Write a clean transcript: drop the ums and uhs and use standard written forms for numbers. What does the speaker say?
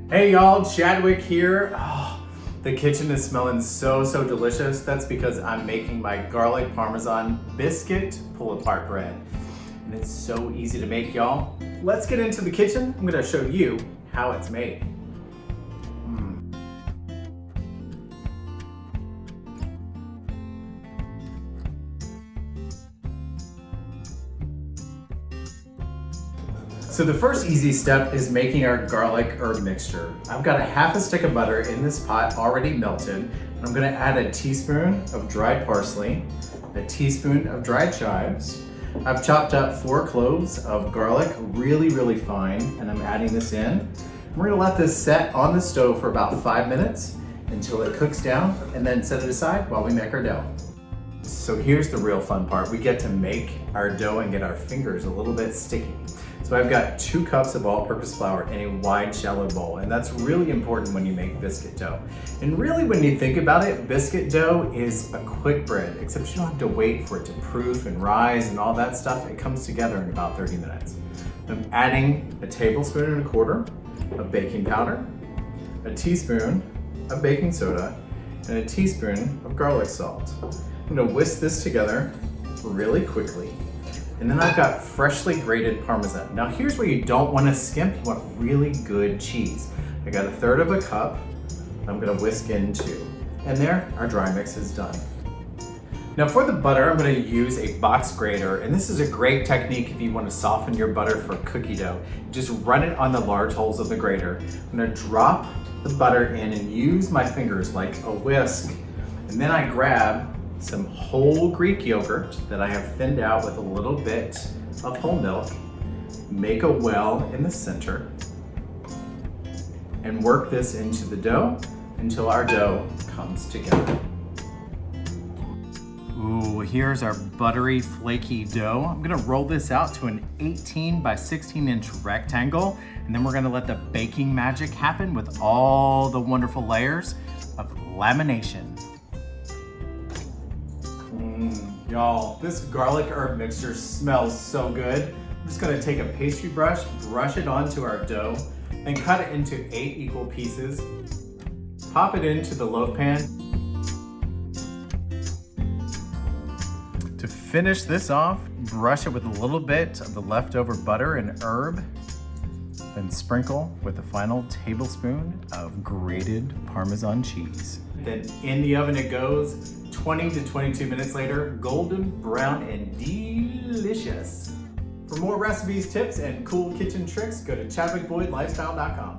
Hey y'all, Chadwick here. Oh, the kitchen is smelling so delicious. That's because I'm making my garlic Parmesan biscuit pull-apart bread. And it's so easy to make, y'all. Let's get into the kitchen. I'm gonna show you how it's made. So the first easy step is making our garlic herb mixture. I've got a half a stick of butter in this pot already melted. I'm gonna add a teaspoon of dried parsley, a teaspoon of dried chives. I've chopped up 4 cloves of garlic really fine, and I'm adding this in. We're gonna let this set on the stove for about 5 minutes until it cooks down, and then set it aside while we make our dough. So here's the real fun part. We get to make our dough and get our fingers a little bit sticky. So I've got 2 cups of all-purpose flour in a wide, shallow bowl, and that's really important when you make biscuit dough. And really, when you think about it, biscuit dough is a quick bread, except you don't have to wait for it to proof and rise and all that stuff. It comes together in about 30 minutes. I'm adding a 1.25 tablespoons of baking powder, a teaspoon of baking soda, and a teaspoon of garlic salt. I'm gonna whisk this together really quickly. And then I've got freshly grated Parmesan. Now here's where you don't want to skimp, you want really good cheese. I got 1/3 cup I'm gonna whisk into. And there, our dry mix is done. Now for the butter, I'm gonna use a box grater, and this is a great technique if you want to soften your butter for cookie dough. Just run it on the large holes of the grater. I'm gonna drop the butter in and use my fingers like a whisk. And then I grab some whole Greek yogurt that I have thinned out with a little bit of whole milk, make a well in the center, and work this into the dough until our dough comes together. Ooh, here's our buttery, flaky dough. I'm gonna roll this out to an 18 by 16 inch rectangle, and then we're gonna let the baking magic happen with all the wonderful layers of lamination. Y'all, this garlic herb mixture smells so good. I'm just gonna take a pastry brush it onto our dough, and cut it into 8 equal pieces. Pop it into the loaf pan. To finish this off, brush it with a little bit of the leftover butter and herb, then sprinkle with a final tablespoon of grated Parmesan cheese. Then in the oven it goes. 20 to 22 minutes later, golden brown and delicious. For more recipes, tips, and cool kitchen tricks, go to chadwickboydlifestyle.com.